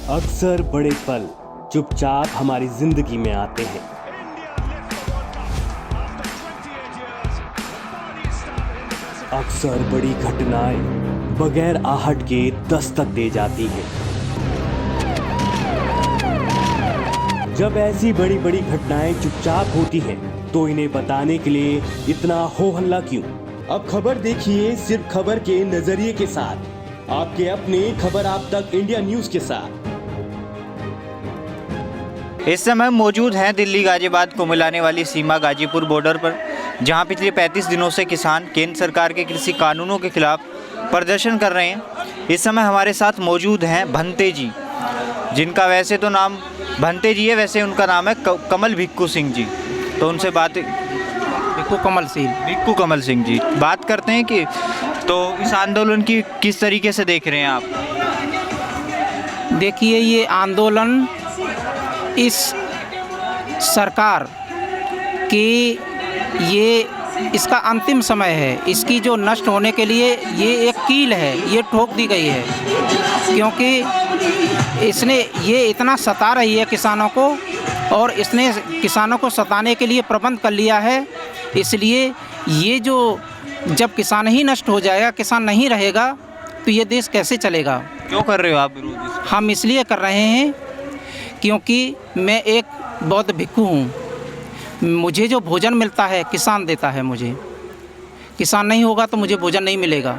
अक्सर बड़े पल चुपचाप हमारी जिंदगी में आते हैं। अक्सर बड़ी घटनाएं बगैर आहट के दस्तक दे जाती हैं। जब ऐसी बड़ी बड़ी घटनाएं चुपचाप होती हैं तो इन्हें बताने के लिए इतना हो हल्ला क्यों? अब खबर देखिए सिर्फ खबर के नजरिए के साथ, आपके अपने खबर आप तक इंडिया न्यूज के साथ। इस समय मौजूद हैं दिल्ली गाजियाबाद को मिलाने वाली सीमा गाजीपुर बॉर्डर पर, जहां पिछले 35 दिनों से किसान केंद्र सरकार के कृषि कानूनों के खिलाफ प्रदर्शन कर रहे हैं। इस समय हमारे साथ मौजूद हैं भंते जी, जिनका वैसे तो नाम भंते जी है, वैसे उनका नाम है कमल भिक्खू सिंह जी। तो उनसे भिक्खू कमल सिंह जी बात करते हैं कि तो इस आंदोलन की किस तरीके से देख रहे हैं आप? देखिए, ये आंदोलन इस सरकार की इसका अंतिम समय है। इसकी जो नष्ट होने के लिए ये एक कील है, ये ठोक दी गई है, क्योंकि इसने ये इतना सता रही है किसानों को, और इसने किसानों को सताने के लिए प्रबंध कर लिया है। इसलिए ये जो जब किसान ही नष्ट हो जाएगा, किसान नहीं रहेगा, तो ये देश कैसे चलेगा? क्यों कर रहे हो आप विरोध? हम इसलिए कर रहे हैं क्योंकि मैं एक बौद्ध भिक्खू हूँ। मुझे जो भोजन मिलता है किसान देता है मुझे। किसान नहीं होगा तो मुझे भोजन नहीं मिलेगा।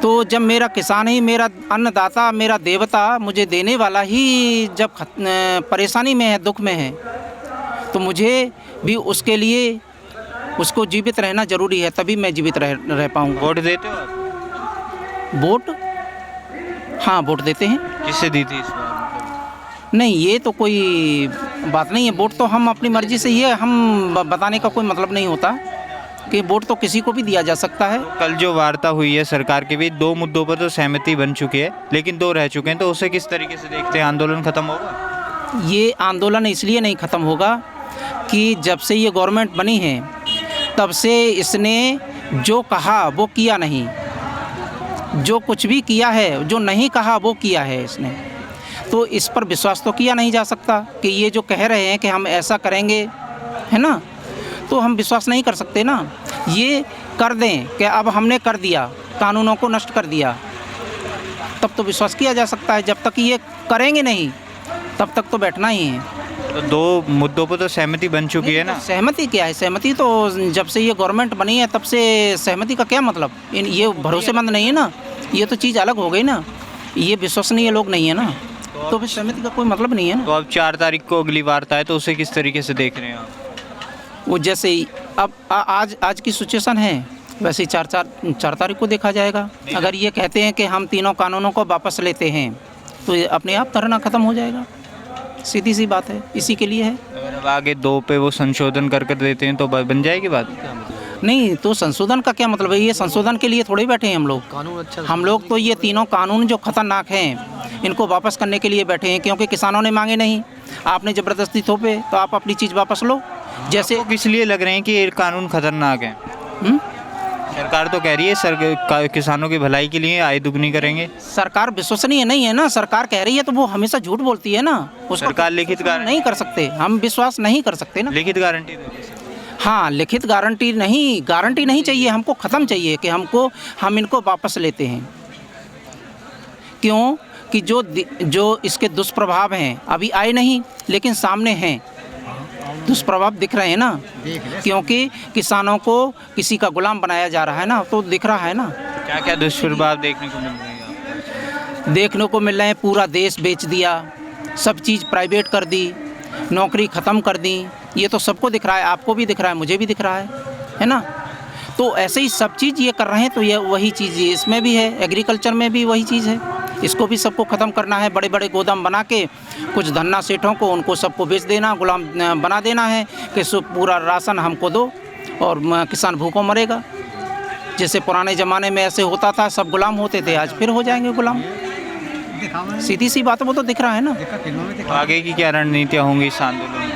तो जब मेरा किसान ही मेरा अन्नदाता, मेरा देवता, मुझे देने वाला ही जब परेशानी में है, दुख में है, तो मुझे भी उसके लिए उसको जीवित रहना ज़रूरी है, तभी मैं जीवित रह पाऊँगा। वोट देते हो आप? वोट? हाँ, वोट देते हैं। किससे दी थी इस बार? नहीं, ये तो कोई बात नहीं है। वोट तो हम अपनी मर्ज़ी से, ये हम बताने का कोई मतलब नहीं होता कि वोट तो किसी को भी दिया जा सकता है। तो कल जो वार्ता हुई है सरकार के बीच, 2 मुद्दों पर तो सहमति बन चुकी है, लेकिन 2 रह चुके हैं, तो उसे किस तरीके से देखते हैं? आंदोलन ख़त्म होगा? ये आंदोलन इसलिए नहीं ख़त्म होगा कि जब से ये गवर्नमेंट बनी है तब से इसने जो कहा वो किया नहीं। जो कुछ भी किया है, जो नहीं कहा वो किया है इसने। तो इस पर विश्वास तो किया नहीं जा सकता कि ये जो कह रहे हैं कि हम ऐसा करेंगे, है ना, तो हम विश्वास नहीं कर सकते ना। ये कर दें कि अब हमने कर दिया, कानूनों को नष्ट कर दिया, तब तो विश्वास किया जा सकता है। जब तक ये करेंगे नहीं तब तक तो बैठना ही है। तो 2 मुद्दों पर तो सहमति बन चुकी है ना? तो सहमति क्या है? सहमति तो जब से ये गवर्नमेंट बनी है तब से सहमति का क्या मतलब? ये भरोसेमंद नहीं है ना, ये तो चीज़ अलग हो गई ना, ये विश्वसनीय लोग नहीं है ना, तो फिर सहमति का कोई मतलब नहीं है ना। तो अब 4 तारीख को अगली वार्ता है, तो उसे किस तरीके से देख रहे हैं आप? वो जैसे ही अब आज की सिचुएशन है, वैसे ही 4 तारीख को देखा जाएगा। अगर ये कहते हैं कि हम तीनों कानूनों को वापस लेते हैं तो ये अपने आप धरना ख़त्म हो जाएगा। सीधी सी बात है, इसी के लिए है। अगर अब आगे 2 पे वो संशोधन कर देते हैं तो बन जाएगी बात? नहीं, तो संशोधन का क्या मतलब है? ये संशोधन के लिए थोड़ी बैठे हैं हम लोग। कानून अच्छा, हम लोग तो ये तीनों कानून जो खतरनाक हैं इनको वापस करने के लिए बैठे हैं, क्योंकि किसानों ने मांगे नहीं, आपने ज़बरदस्ती थोपे, तो आप अपनी चीज़ वापस लो। जैसे किस लिए लग रहे हैं कि ये कानून खतरनाक है? सरकार तो कह रही है किसानों की भलाई के लिए आय दुगनी करेंगे। सरकार विश्वसनीय नहीं है ना। सरकार कह रही है तो वो हमेशा झूठ बोलती है ना। उसको सरकार लिखित गारंटी नहीं कर सकते, हम विश्वास नहीं कर सकते ना। लिखित गारंटी? हाँ, लिखित गारंटी नहीं चाहिए हमको, ख़त्म चाहिए कि हम इनको वापस लेते हैं। क्यों कि जो इसके दुष्प्रभाव हैं अभी आए नहीं, लेकिन सामने हैं, दुष्प्रभाव दिख रहे हैं ना, क्योंकि किसानों को किसी का गुलाम बनाया जा रहा है ना, तो दिख रहा है ना। क्या क्या दुष्प्रभाव देखने को मिल रहे हैं? देखने को मिल रहे हैं, पूरा देश बेच दिया, सब चीज़ प्राइवेट कर दी, नौकरी ख़त्म कर दी। ये तो सबको दिख रहा है, आपको भी दिख रहा है, मुझे भी दिख रहा है ना। तो ऐसे ही सब चीज़ ये कर रहे हैं, तो ये वही चीज़ इसमें भी है, एग्रीकल्चर में भी वही चीज़ है। इसको भी सबको ख़त्म करना है। बड़े बड़े गोदाम बना के कुछ धन्ना सेठों को, उनको सबको बेच देना, गुलाम बना देना है कि पूरा राशन हमको दो और किसान भूखों मरेगा। जैसे पुराने ज़माने में ऐसे होता था, सब गुलाम होते थे, आज फिर हो जाएंगे गुलाम। सीधी सी बात है, वो तो दिख रहा है ना। आगे की क्या रणनीतियाँ होंगी इस आंदोलन?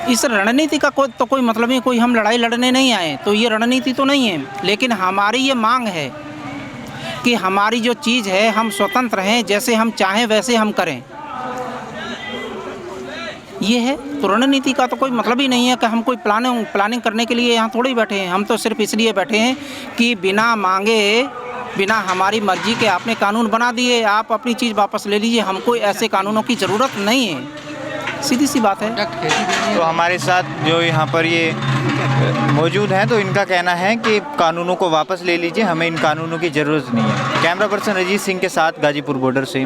इस रणनीति का कोई मतलब नहीं। कोई हम लड़ाई लड़ने नहीं आए, तो ये रणनीति तो नहीं है, लेकिन हमारी ये मांग है कि हमारी जो चीज़ है हम स्वतंत्र हैं, जैसे हम चाहें वैसे हम करें, ये है। तो रणनीति का तो कोई मतलब ही नहीं है कि हम कोई प्लानिंग करने के लिए यहाँ थोड़े ही बैठे हैं। हम तो सिर्फ इसलिए बैठे हैं कि बिना मांगे, बिना हमारी मर्जी के आपने कानून बना दिए, आप अपनी चीज़ वापस ले लीजिए, हमको ऐसे कानूनों की ज़रूरत नहीं है, सीधी सी बात है। तो हमारे साथ जो यहाँ पर ये मौजूद हैं, तो इनका कहना है कि कानूनों को वापस ले लीजिए, हमें इन कानूनों की ज़रूरत नहीं है। कैमरा पर्सन अजीत सिंह के साथ गाजीपुर बॉर्डर से